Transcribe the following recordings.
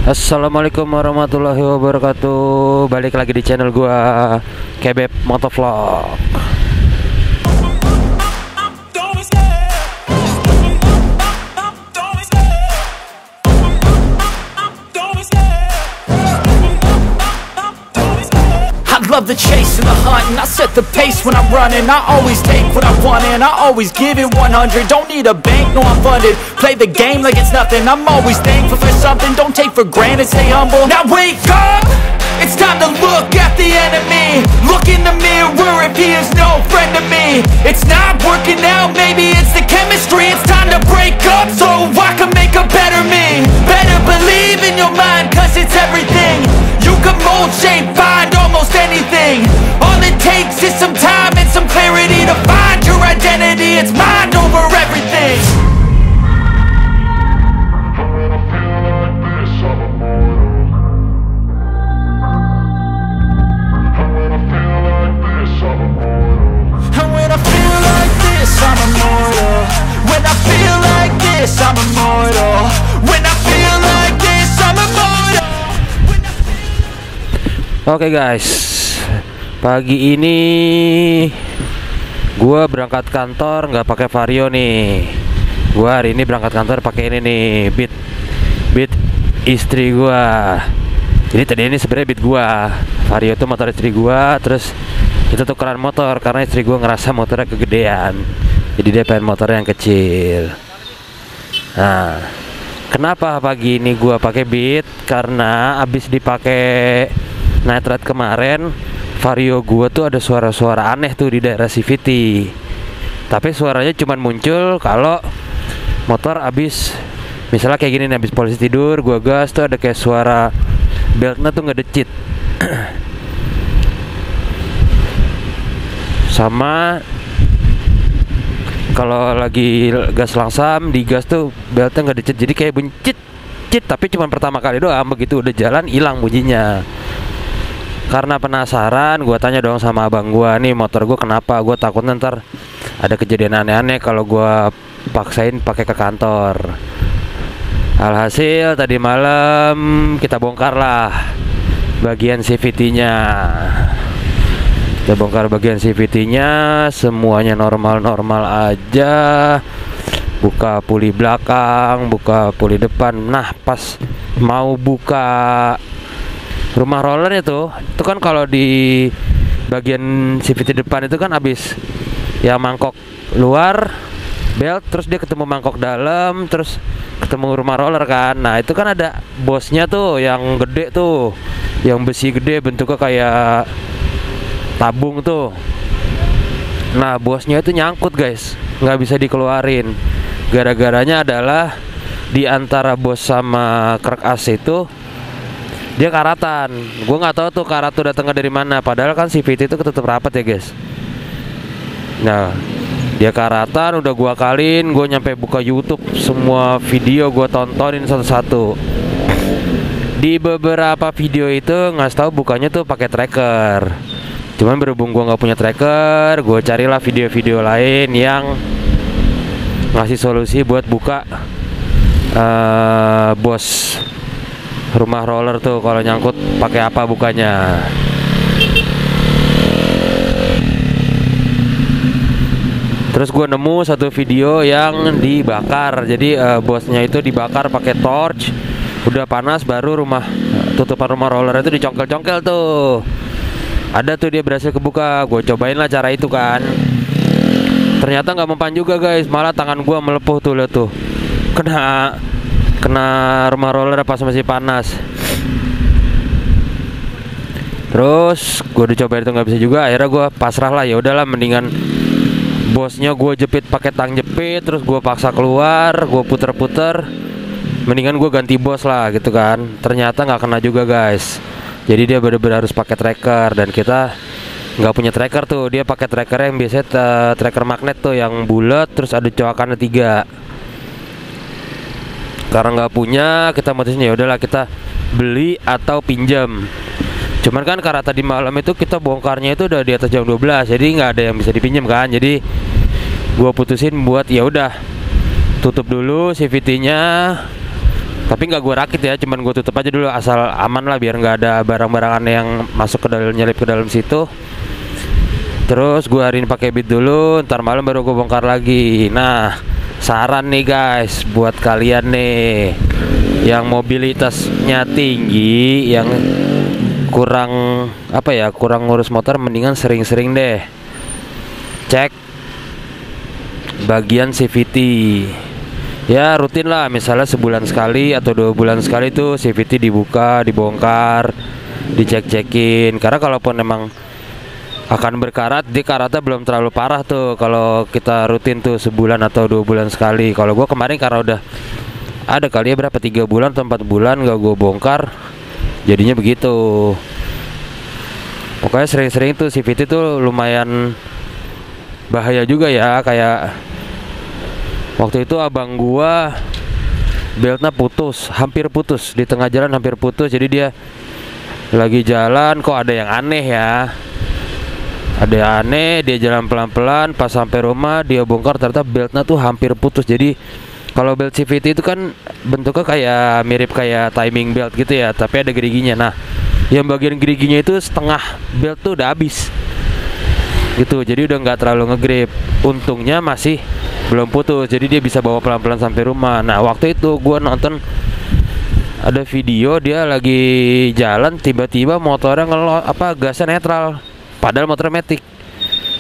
Assalamualaikum warahmatullahi wabarakatuh. Balik lagi di channel gua, Kebeb Motovlog. Love the chase and the hunt, and I set the pace when I'm running. I always take what I want and I always give it 100. Don't need a bank, no I'm funded. Play the game like it's nothing. I'm always thankful for something. Don't take for granted, stay humble. Now wake up, it's time to look at the enemy. Look in the mirror if he is no friend to me. It's not working out, maybe it's the chemistry. It's time to break up so I can make a better me. Better believe in your mind, cause it's everything. You can mold, shape, find almost anything. All it takes is some time and some clarity to find your identity. It's mind over everything. And when I feel like this, I'm immortal. When I feel like this, I'm immortal. When I feel like this, I'm immortal. Oke guys, pagi ini gua berangkat kantor nggak pakai Vario nih. Gua hari ini berangkat kantor pakai ini nih, Beat istri gua. Jadi tadi ini sebenarnya Beat gua, Vario itu motor istri gua. Terus kita tukeran motor karena istri gua ngerasa motornya kegedean, jadi dia pengen motor yang kecil. Nah, kenapa pagi ini gua pakai Beat? Karena abis dipakai Night Ride kemarin, Vario gua tuh ada suara-suara aneh tuh di daerah CVT. Tapi suaranya cuma muncul kalau motor abis, misalnya kayak gini nih, abis polisi tidur, gua gas tuh ada kayak suara beltnya tuh ngedecit. Sama kalau lagi gas langsam, digas tuh beltnya ngedecit, jadi kayak bunyi cit. Tapi cuma pertama kali doang, begitu udah jalan hilang bunyinya. Karena penasaran, gue tanya dong sama abang gue, nih motor gue kenapa? Gue takut ntar ada kejadian aneh-aneh kalau gue paksain pakai ke kantor. Alhasil tadi malam kita bongkar lah bagian CVT-nya. Kita bongkar bagian CVT-nya, semuanya normal-normal aja. Buka puli belakang, buka puli depan. Nah, pas mau buka rumah rollernya tuh, itu kan kalau di bagian CVT depan itu kan habis ya mangkok luar belt, terus dia ketemu mangkok dalam, terus ketemu rumah roller kan. Nah itu kan ada bosnya tuh yang gede tuh, yang besi gede bentuknya kayak tabung tuh. Nah bosnya itu nyangkut guys, nggak bisa dikeluarin. Gara-garanya adalah di antara bos sama krek AC itu dia karatan. Gue nggak tahu tuh karat tuh datangnya dari mana. Padahal kan CVT itu ketutup rapat ya guys. Nah dia karatan, udah gua kalin, gue nyampe buka YouTube, semua video gue tontonin satu-satu. Di beberapa video itu nggak tahu bukanya tuh pakai tracker. Cuman berhubung gue nggak punya tracker, gue carilah video-video lain yang ngasih solusi buat buka bos rumah roller tuh kalau nyangkut pakai apa bukanya. Terus gue nemu satu video yang dibakar. Jadi bosnya itu dibakar pakai torch. Udah panas baru tutupan rumah roller itu dicongkel-congkel tuh. Ada tuh dia berhasil kebuka. Gue cobain lah cara itu kan. Ternyata nggak mempan juga guys. Malah tangan gue melepuh tuh, lihat tuh. Kena rumah roller pas masih panas. Terus gue dicobain itu nggak bisa juga. Akhirnya gue pasrah lah, ya udahlah mendingan bosnya gue jepit pakai tang jepit, terus gue paksa keluar, gue puter-puter, mendingan gue ganti bos lah gitu kan. Ternyata nggak kena juga guys. Jadi dia benar-benar harus pakai tracker, dan kita nggak punya tracker tuh. Dia pakai tracker yang biasanya tracker magnet tuh, yang bulat terus ada coakannya 3. Karena nggak punya, kita mutusin ya udahlah kita beli atau pinjam. Cuman kan karena tadi malam itu kita bongkarnya itu udah di atas jam 12, jadi nggak ada yang bisa dipinjam kan. Jadi gua putusin buat ya udah tutup dulu CVT-nya, Tapi nggak gue rakit ya, cuman gue tutup aja dulu asal aman lah, biar nggak ada barang-barang aneh yang masuk ke dalam, nyelip ke dalam situ. Terus gue hari ini pakai beat dulu, ntar malam baru gue bongkar lagi. Nah, saran nih guys buat kalian nih yang mobilitasnya tinggi, yang kurang apa ya, kurang ngurus motor, mendingan sering-sering deh cek bagian CVT. Ya rutin lah, misalnya sebulan sekali atau 2 bulan sekali tuh CVT dibuka, dibongkar, dicek-cekin. Karena kalaupun memang akan berkarat, dia karatnya belum terlalu parah tuh kalau kita rutin tuh sebulan atau 2 bulan sekali. Kalau gua kemarin karena udah ada kali ya berapa, 3 bulan atau 4 bulan gak gua bongkar, jadinya begitu. Pokoknya sering-sering tuh CVT tuh lumayan bahaya juga ya. Kayak waktu itu abang gua beltnya putus, hampir putus di tengah jalan, hampir putus. Jadi dia lagi jalan kok ada yang aneh ya, ada yang aneh, dia jalan pelan-pelan, pas sampai rumah dia bongkar, ternyata beltnya tuh hampir putus. Jadi kalau belt CVT itu kan bentuknya kayak mirip kayak timing belt gitu ya, tapi ada geriginya. Nah, yang bagian geriginya itu setengah belt tuh udah habis gitu, jadi udah nggak terlalu ngegrip. Untungnya masih belum putus, jadi dia bisa bawa pelan-pelan sampai rumah. Nah, waktu itu gua nonton ada video dia lagi jalan, tiba-tiba motornya gasnya netral, padahal motor matic.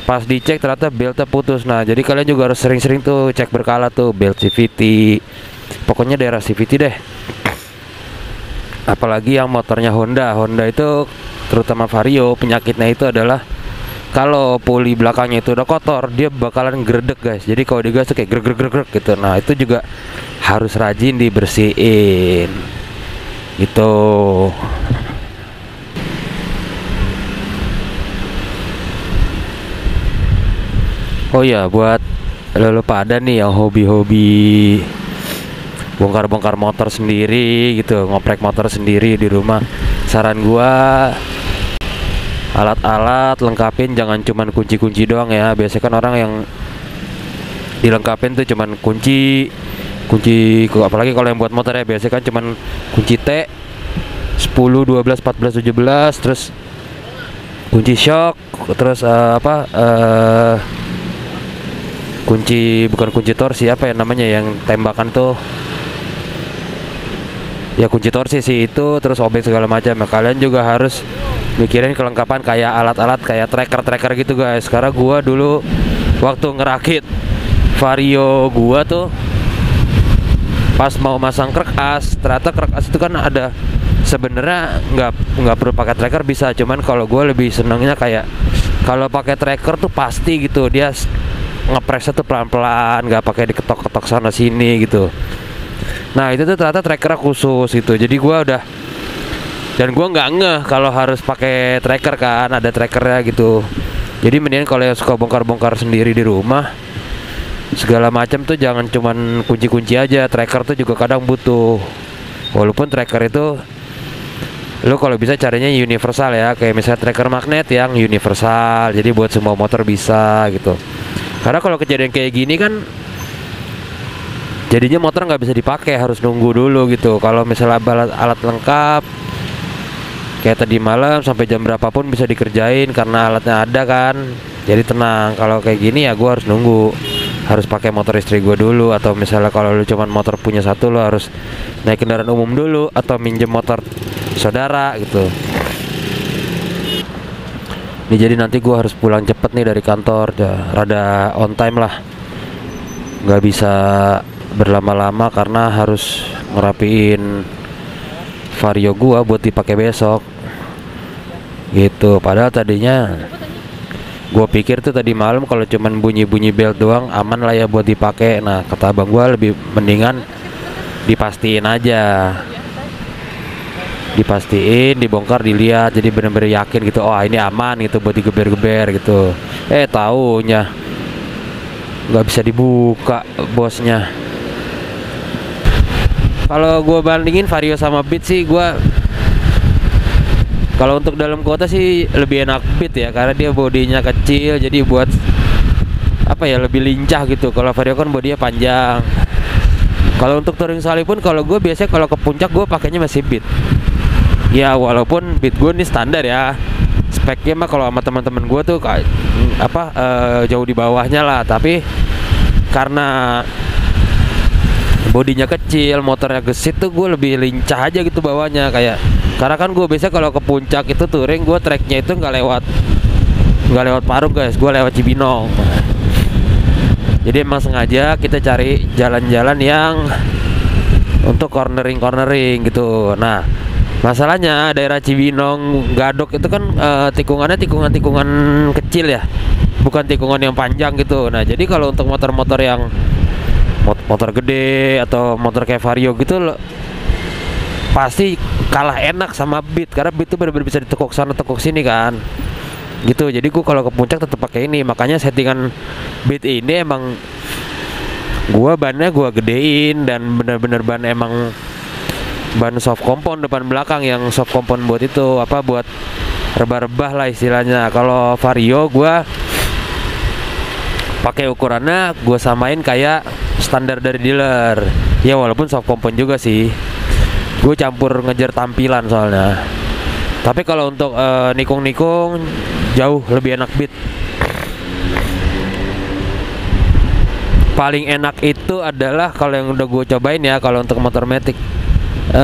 Pas dicek ternyata beltnya putus. Nah, jadi kalian juga harus sering-sering tuh cek berkala tuh belt CVT, pokoknya daerah CVT deh. Apalagi yang motornya Honda itu, terutama Vario, penyakitnya itu adalah kalau puli belakangnya itu udah kotor, dia bakalan gredek guys. Jadi kalau digas tuh kayak grek gitu. Nah, itu juga harus rajin dibersihin gitu. Oh ya, buat lo pada nih yang hobi-hobi bongkar-bongkar motor sendiri gitu, ngoprek motor sendiri di rumah, saran gua alat-alat lengkapin, jangan cuman kunci-kunci doang ya. Biasanya kan orang yang dilengkapin tuh cuman kunci, apalagi kalau yang buat motor ya, biasanya kan cuman kunci T 10, 12, 14, 17, terus kunci shock, terus bukan kunci torsi, apa ya namanya yang tembakan tuh ya, kunci torsi sih itu, terus obeng segala macam. Nah, kalian juga harus mikirin kelengkapan kayak alat-alat kayak tracker gitu guys. Karena gua dulu waktu ngerakit Vario gua tuh pas mau masang krek as, ternyata krek as itu kan ada, sebenarnya nggak perlu pakai tracker bisa, cuman kalau gua lebih senangnya kayak kalau pakai tracker tuh pasti gitu dia ngepresnya tuh pelan-pelan, nggak pakai diketok-ketok sana sini gitu. Nah, itu tuh ternyata trackernya khusus gitu. Jadi gua udah, dan gua nggak ngeh kalau harus pakai tracker kan, ada trackernya gitu. Jadi mendingan kalau yang suka bongkar-bongkar sendiri di rumah segala macam tuh jangan cuman kunci-kunci aja, tracker tuh juga kadang butuh. Walaupun tracker itu lo kalau bisa carinya universal ya, kayak misalnya tracker magnet yang universal, jadi buat semua motor bisa gitu. Karena kalau kejadian kayak gini kan jadinya motor nggak bisa dipakai, harus nunggu dulu gitu. Kalau misalnya alat lengkap kayak tadi malam sampai jam berapapun bisa dikerjain karena alatnya ada kan, jadi tenang. Kalau kayak gini ya gue harus nunggu, harus pakai motor istri gue dulu, atau misalnya kalau lu cuman motor punya satu, lo harus naik kendaraan umum dulu atau minjem motor saudara gitu. Ini jadi nanti gue harus pulang cepet nih dari kantor, rada on time lah, nggak bisa berlama-lama karena harus ngerapiin Vario gua buat dipakai besok gitu. Padahal tadinya gua pikir tuh tadi malam kalau cuman bunyi-bunyi belt doang aman lah ya buat dipakai. Nah, kata abang gua lebih mendingan dipastiin aja, dipastiin, dibongkar, dilihat, jadi bener-bener yakin gitu, oh ini aman gitu buat digeber-geber gitu. Taunya nggak bisa dibuka bosnya. Kalau gue bandingin Vario sama Beat sih, gue kalau untuk dalam kota sih lebih enak Beat ya, karena dia bodinya kecil, jadi buat apa ya, lebih lincah gitu. Kalau Vario kan bodinya panjang, Kalau untuk touring sali pun kalau gue biasanya kalau ke puncak gue pakainya masih Beat. Ya walaupun Beat gue nih standar ya. Speknya mah kalau sama teman-teman gue tuh kayak jauh di bawahnya lah, tapi karena bodinya kecil, motornya gesit tuh gue lebih lincah aja gitu bawahnya kayak. Karena kan gue biasa kalau ke puncak itu touring gue treknya itu nggak lewat Parung guys, gue lewat Cibinong. Jadi emang sengaja kita cari jalan-jalan yang untuk cornering gitu. Nah, masalahnya daerah Cibinong, Gadok itu kan tikungannya tikungan kecil ya, bukan tikungan yang panjang gitu. Nah, jadi kalau untuk motor-motor yang motor gede atau motor kayak Vario gitu pasti kalah enak sama Beat, karena Beat itu benar-benar bisa ditekuk sana tekuk sini kan. Gitu. Jadi gua kalau ke puncak tetap pakai ini. Makanya settingan Beat ini emang bannya gua gedein dan bener-bener ban emang ban soft compound depan belakang, yang soft compound buat itu buat rebah-rebah lah istilahnya. Kalau Vario gua pakai ukurannya gua samain kayak standar dari dealer. Ya walaupun soft compound juga sih. Gue campur ngejar tampilan soalnya. Tapi kalau untuk nikung-nikung jauh lebih enak Beat. Paling enak itu adalah kalau yang udah gue cobain ya, kalau untuk motor matic 2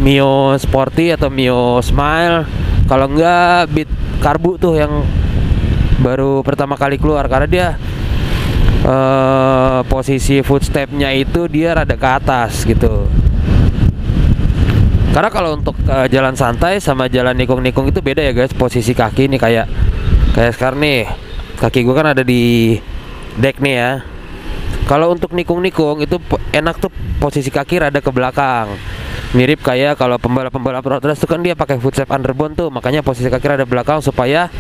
Mio Sporty atau Mio Smile. Kalau enggak Beat Karbu tuh yang baru pertama kali keluar, karena dia posisi footstepnya itu dia rada ke atas gitu. Karena kalau untuk jalan santai sama jalan nikung-nikung itu beda ya guys, posisi kaki nih kayak sekarang nih kaki gue kan ada di deck nih ya. Kalau untuk nikung-nikung itu enak tuh posisi kaki rada ke belakang, mirip kayak kalau pembalap road race tuh kan dia pakai footstep underbone tuh, makanya posisi kaki rada belakang supaya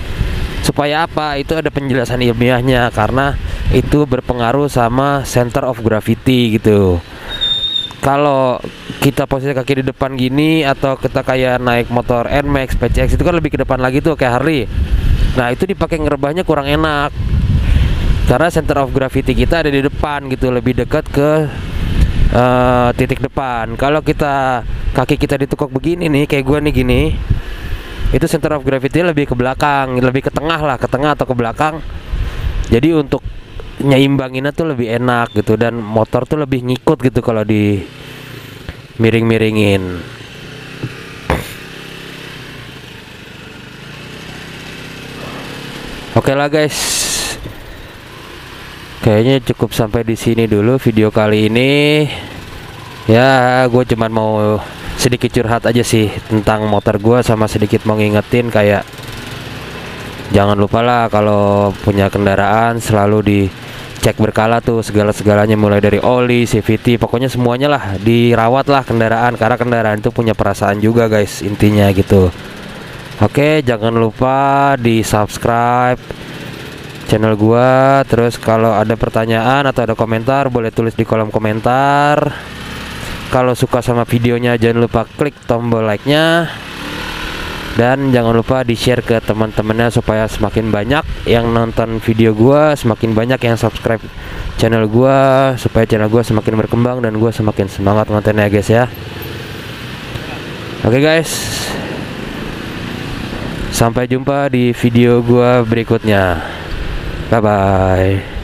apa? Itu ada penjelasan ilmiahnya, karena itu berpengaruh sama center of gravity gitu. Kalau kita posisi kaki di depan gini atau kita kayak naik motor NMAX, PCX itu kan lebih ke depan lagi tuh kayak Harley. Nah, itu dipakai ngerebahnya kurang enak. Karena center of gravity kita ada di depan gitu, lebih dekat ke titik depan. Kalau kaki kita ditekuk begini nih, kayak gua nih gini, itu center of gravity lebih ke belakang, lebih ke tengah atau ke belakang. Jadi untuk nyeimbanginnya tuh lebih enak gitu, dan motor tuh lebih ngikut gitu kalau di miring-miringin. Oke lah guys, kayaknya cukup sampai di sini dulu video kali ini. Ya, gue cuman mau sedikit curhat aja sih tentang motor gue, sama sedikit mau ngingetin kayak jangan lupa lah kalau punya kendaraan selalu dicek berkala tuh segala-segalanya, mulai dari oli, CVT, pokoknya semuanya lah dirawat lah kendaraan, karena kendaraan itu punya perasaan juga guys, intinya gitu. Oke, jangan lupa di subscribe channel gua. Terus kalau ada pertanyaan atau ada komentar boleh tulis di kolom komentar. Kalau suka sama videonya jangan lupa klik tombol like-nya, dan jangan lupa di share ke teman-temannya supaya semakin banyak yang nonton video gua, semakin banyak yang subscribe channel gua, supaya channel gua semakin berkembang dan gua semakin semangat kontennya guys ya. Oke guys, sampai jumpa di video gua berikutnya. Bye bye.